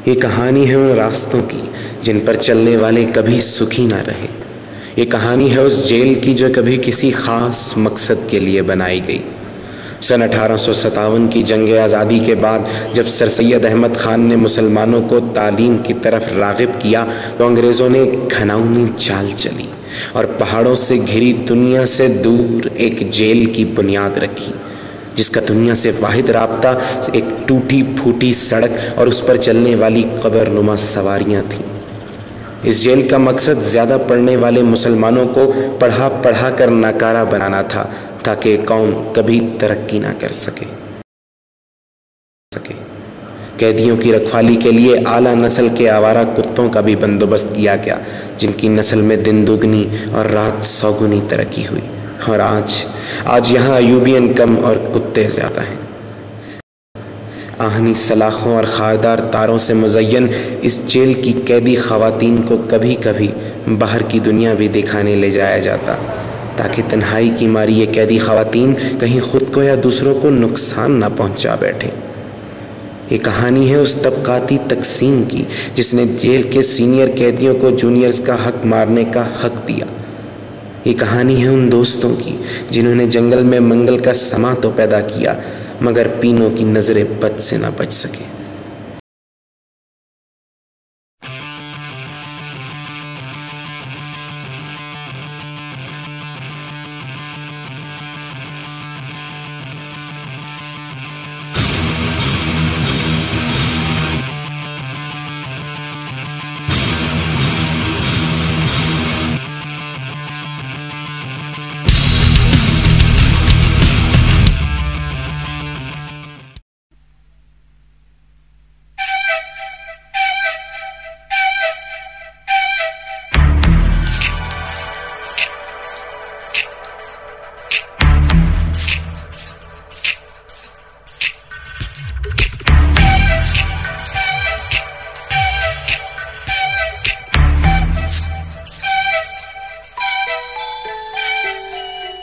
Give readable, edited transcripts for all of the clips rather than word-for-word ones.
ये कहानी है उन रास्तों की जिन पर चलने वाले कभी सुखी ना रहे। ये कहानी है उस जेल की जो कभी किसी ख़ास मकसद के लिए बनाई गई। सन 1857 की जंग आज़ादी के बाद जब सर सैयद अहमद ख़ान ने मुसलमानों को तालीम की तरफ राग़िब किया तो अंग्रेज़ों ने एक घिनौनी चाल चली और पहाड़ों से घिरी दुनिया से दूर एक जेल की बुनियाद रखी, जिसका दुनिया से वाहिद राब्ता एक टूटी फूटी सड़क और उस पर चलने वाली कब्रनुमा सवारियाँ थीं। इस जेल का मकसद ज़्यादा पढ़ने वाले मुसलमानों को पढ़ा पढ़ा कर नाकारा बनाना था ताकि कौम कभी तरक्की ना कर सके। कैदियों की रखवाली के लिए आला नस्ल के आवारा कुत्तों का भी बंदोबस्त किया गया, जिनकी नस्ल में दिन दुगनी और रात सौगुनी तरक्की हुई। और आज यहाँ अयूबियन कम और कुत्ते ज़्यादा हैं। आहनी सलाखों और खारदार तारों से मुज़य्यन इस जेल की कैदी ख़वातीन को कभी कभी बाहर की दुनिया भी दिखाने ले जाया जाता, ताकि तन्हाई की मारी ये कैदी ख़वातीन कहीं ख़ुद को या दूसरों को नुकसान ना पहुँचा बैठे। ये कहानी है उस तबक़ाती तक़सीम की जिसने जेल के सीनियर कैदियों को जूनियर्स का हक मारने का हक दिया। ये कहानी है उन दोस्तों की जिन्होंने जंगल में मंगल का समा तो पैदा किया मगर पीनों की नज़रें बद से ना बच सके।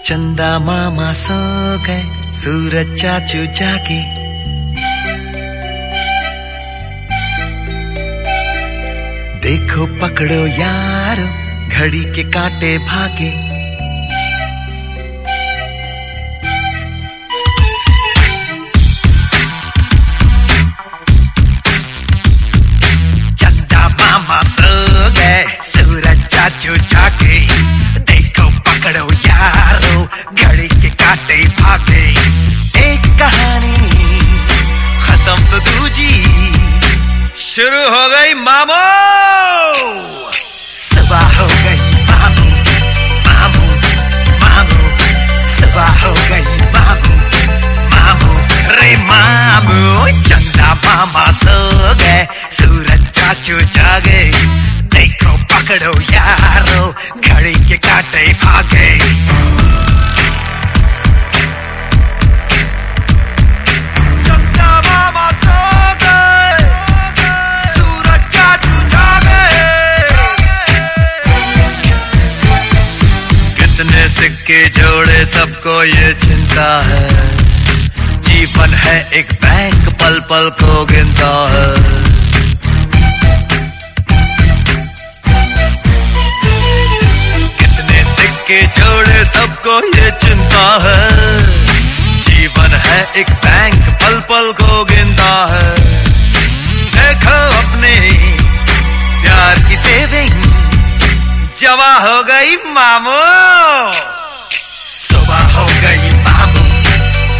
चंदा मामा सो गए, सूरज चाचू जागे, देखो पकड़ो यारो घड़ी के कांटे भागे। चंदा मामा सो गए, सूरज चाचू जागे, देखो पकड़ो यारो घड़ी के कांटे भागे। एक कहानी खत्म तो दूजी शुरू हो गई मामू। सुबह हो गई मामू, मामू, मामू, सुबह हो गई मामू, मामू, रे मामू। चंदा मामा सो गए, सूरज चाचू जागे, देखो पकड़ो यारो घड़ी के कांटे भागे। चंदा मामा सो गए, सूरज चाचू जागे, कितने सिक्के जोड़े सबको ये चिंता है, जीवन है एक बैंक पल पल को गिनता है। के जोड़े सबको ये चिंता है, जीवन है एक बैंक पल पल को गिनता है। देखो अपने प्यार की सेविंग जमा हो गई मामू। सुबह हो गई मामू,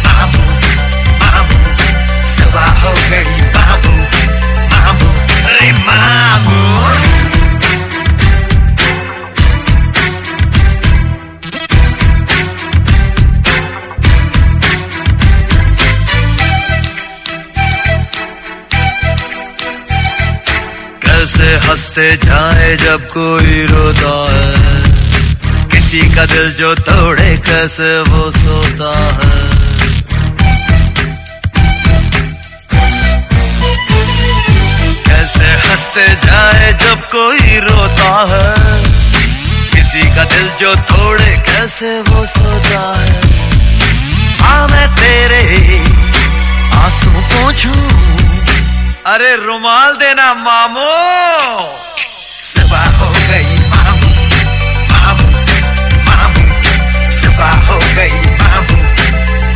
मामू, मामू, सुबह हो गई मामू, मामू, रे मामू। कैसे हंसते जाए जब कोई रोता है, किसी का दिल जो तोड़े कैसे वो सोता है। कैसे हंसते जाए जब कोई रोता है, किसी का दिल जो तोड़े कैसे वो सोता है। हाँ मैं तेरे आंसू पोंछूं अरे रुमाल देना मामू। सुबह हो गई मामू, मामू, मामू, सुबह हो गई मामू,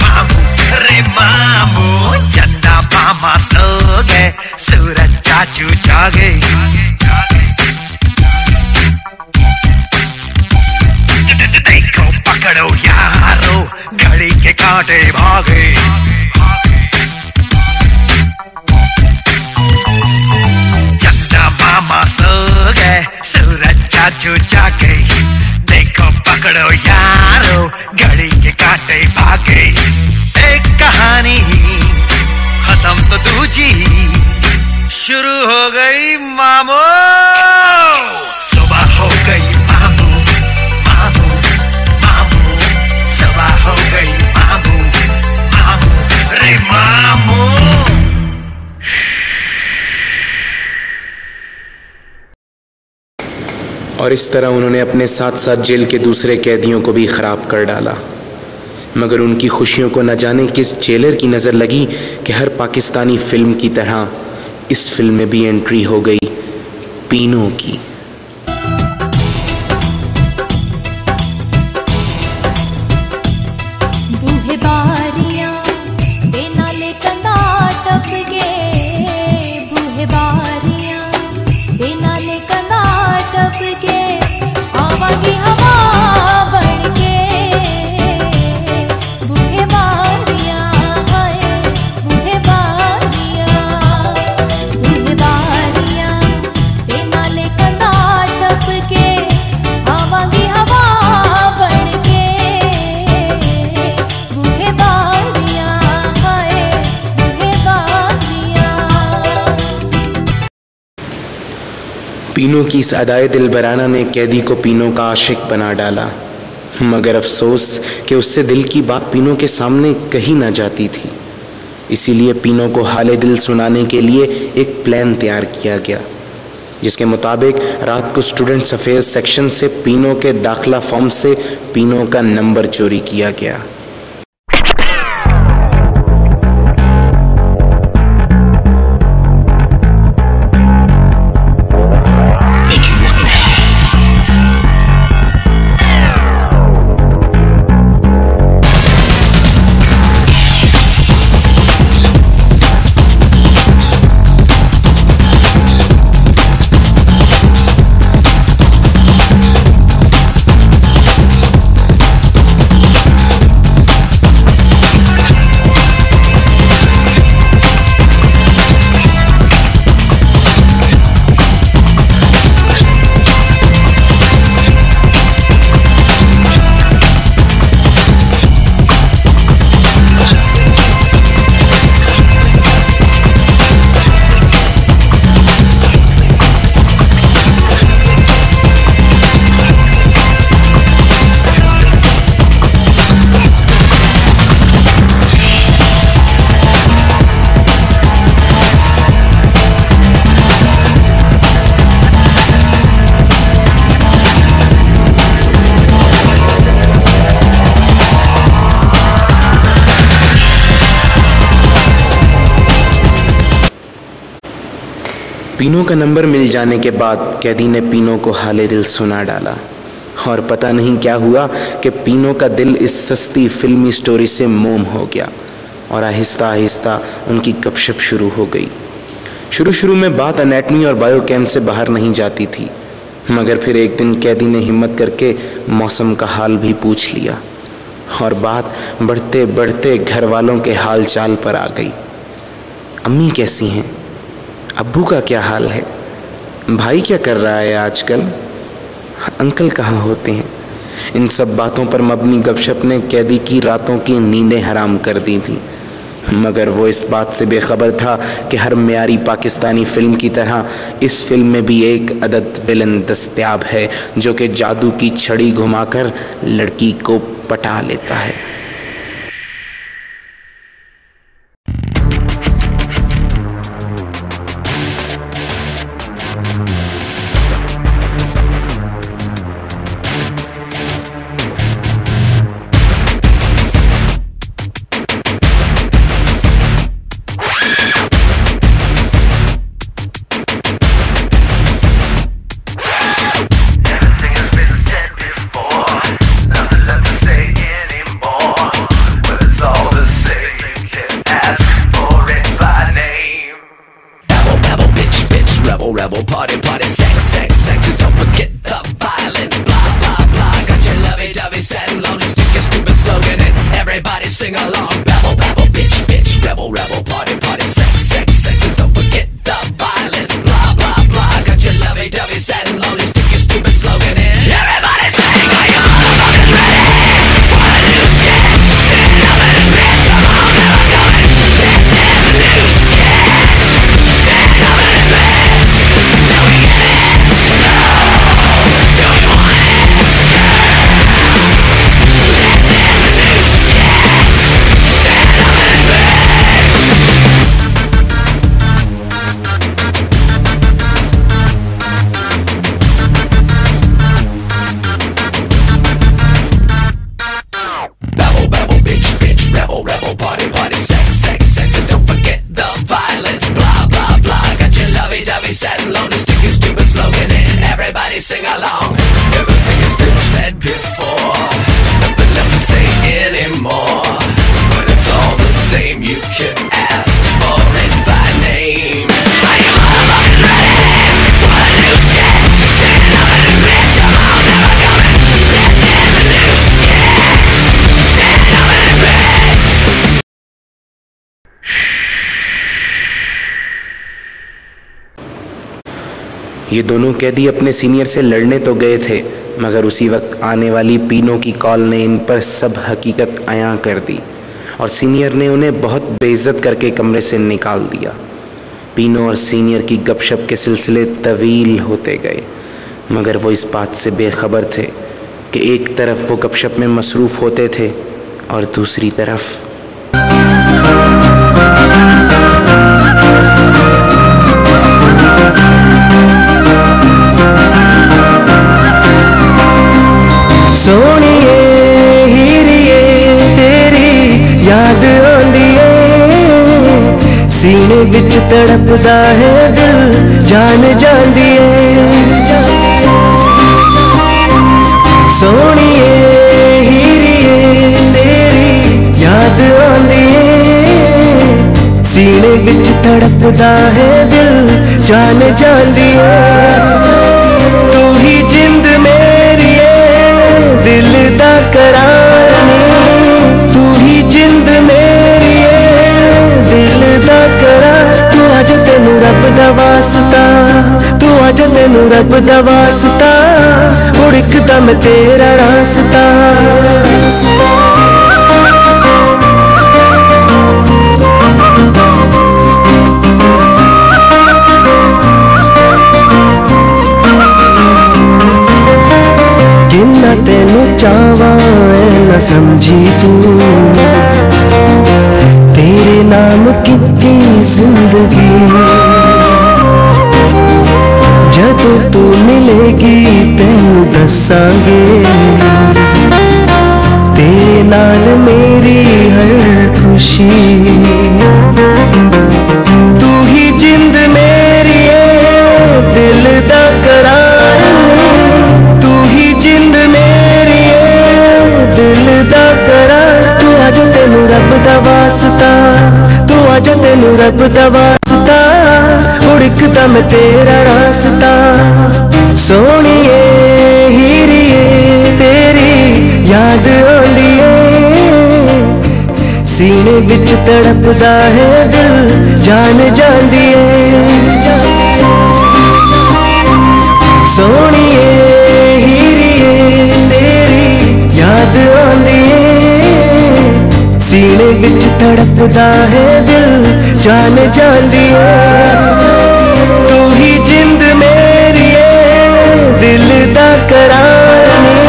मामू, रे मामू। चंदा मामा सो गए, सूरज चाचू जागे, देखो पकड़ो यारो, घड़ी के कांटे भागे। चंदा मामा सो गए, सूरज चाचू जागे, देखो पकड़ो यारो, घड़ी के कांटे भागे। एक कहानी खत्म तो दूजी शुरू हो गई मामू। सुबह हो गई मामू, मामू, मामू, सुबह हो गई मामू, मामू, रे मामू। और इस तरह उन्होंने अपने साथ साथ जेल के दूसरे कैदियों को भी खराब कर डाला। मगर उनकी खुशियों को न जाने किस जेलर की नज़र लगी कि हर पाकिस्तानी फिल्म की तरह इस फिल्म में भी एंट्री हो गई पीनों की। बूहे बारियां बेनाले कंधा टपके, बूहे बारियां बेनाले कंधा टपके, आवागी हवा बढ़के। बूहे बारियां हाय बूहे बारियां, बूहे बारियां बेनाले कंधा टपके, आवागी हवा बढ़के। बूहे बारियां हाय बूहे बारियां। पीनों की इस अदाए दिलबराना ने कैदी को पीनों का आशिक बना डाला। मगर अफसोस कि उससे दिल की बात पीनों के सामने कही ना जाती थी। इसीलिए पीनों को हाले दिल सुनाने के लिए एक प्लान तैयार किया गया, जिसके मुताबिक रात को स्टूडेंट्स अफेयर्स सेक्शन से पीनों के दाखिला फॉर्म से पीनों का नंबर चोरी किया गया। पीनों का नंबर मिल जाने के बाद कैदी ने पीनों को हाले दिल सुना डाला। और पता नहीं क्या हुआ कि पीनों का दिल इस सस्ती फिल्मी स्टोरी से मोम हो गया और आहिस्ता आहिस्ता उनकी गपशप शुरू हो गई। शुरू में बात एनाटमी और बायोकेम से बाहर नहीं जाती थी, मगर फिर एक दिन कैदी ने हिम्मत करके मौसम का हाल भी पूछ लिया और बात बढ़ते बढ़ते घर वालों के हाल चाल पर आ गई। अम्मी कैसी हैं? अब्बू का क्या हाल है? भाई क्या कर रहा है आजकल? अंकल कहाँ होते हैं? इन सब बातों पर मबनी गपशप ने कैदी की रातों की नींदें हराम कर दी थी। मगर वो इस बात से बेखबर था कि हर म्यारी पाकिस्तानी फिल्म की तरह इस फिल्म में भी एक अदद विलन दस्तयाब है जो कि जादू की छड़ी घुमाकर लड़की को पटा लेता है। sing along. Everything has been said before, nothing left to say anymore. When it's all the same, you can ask for it by name. Are you motherfucking ready for the new shit? Stand up and admit, come on, never coming. This is the new shit. Stand up and admit. ये दोनों कैदी अपने senior से लड़ने तो गए थे, मगर उसी वक्त आने वाली पीनो की कॉल ने इन पर सब हकीकत अयां कर दी और सीनियर ने उन्हें बहुत बेइज्जत करके कमरे से निकाल दिया। पीनो और सीनियर की गपशप के सिलसिले तवील होते गए, मगर वो इस बात से बेखबर थे कि एक तरफ वो गपशप में मसरूफ़ होते थे और दूसरी तरफ सोनिए हीरिए तेरी याद आंदी है, सीने विच तड़पदा है दिल जान जांदी है। सोनिए हीरिए तेरी याद आंदी है, सीने विच तड़पदा है दिल जान जांदी है। तू ही जिंद मेरी दिल दा करार नी, तू ही जिंद मेरी है दिल दा करार। तू अज तेनू रब दा वास्ता, तू अज तेनू रब दा वास्ता, मुड़ इकदम तेरा रास्ता। किन्ना तेनू चावा न समझी तू, तेरे नाम कितनी जिंदगी। जदों तू मिलेगी तेनू दसांगे, तेरे नाल मेरी हर खुशी। तू ही जिंद मेरी है दिल दा करार, तू ही जिंद मेरी है दिल दा करार। तू अज तेनू रब दा वास्ता, तू अज तेनू रब दा वास्ता, मुड़ इकदम तेरा रास्ता। सोनिए हीरिए तेरी याद आंदी है, सीने विच तड़पदा है दिल जान जांदी है। सोनिए हीरिए तेरी याद आंदी है, सीने विच तड़पदा है दिल जान जांदी है। तू ही जिंद मेरी है दिल दा करार नी,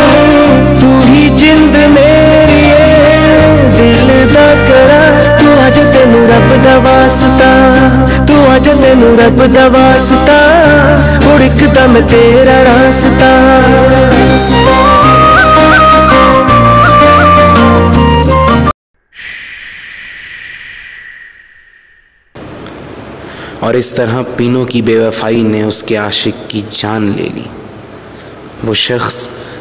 तू ही जिंद मेरी है दिल दा करार। तू अज तेनू रब दा वास्ता, तू अज तेनू रब दा वास्ता, मुड़ इकदम तेरा रास्ता। और इस तरह पीनो की बेवफाई ने उसके आशिक की जान ले ली। वो शख्स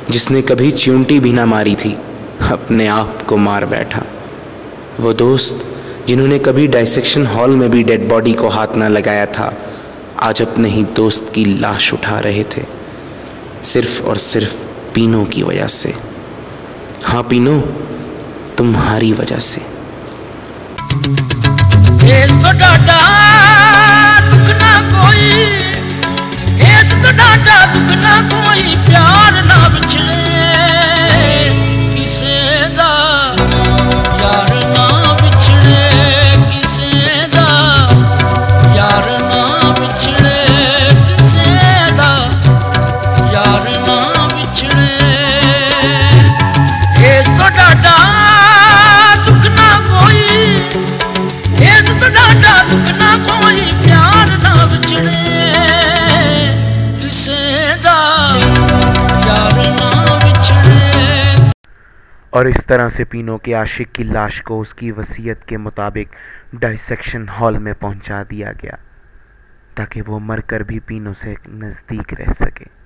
जिसने कभी च्यूंटी भी ना मारी थी, अपने आप को मार बैठा। वो दोस्त जिन्होंने कभी डाइसेक्शन हॉल में भी डेड बॉडी को हाथ ना लगाया था, आज अपने ही दोस्त की लाश उठा रहे थे, सिर्फ और सिर्फ पीनो की वजह से। हाँ पीनो, तुम्हारी वजह से। इस तो डाटा दुख ना कोई, इस तो डाटा दुख ना कोई, प्यार ना बिछड़े किसे दा, यार ना बिछड़े किसे दा, यार ना बिछड़े किसे दा, यार ना बिछड़े। इस तो डाटा दुख ना कोई, इस तो डाटा दुख ना कोई, प्यार ना बिछड़े किसे दा, यार ना बिछड़े। और इस तरह से पीनो के आशिक की लाश को उसकी वसीयत के मुताबिक डाइसेक्शन हॉल में पहुंचा दिया गया, ताकि वो मरकर भी पीनो से नज़दीक रह सके।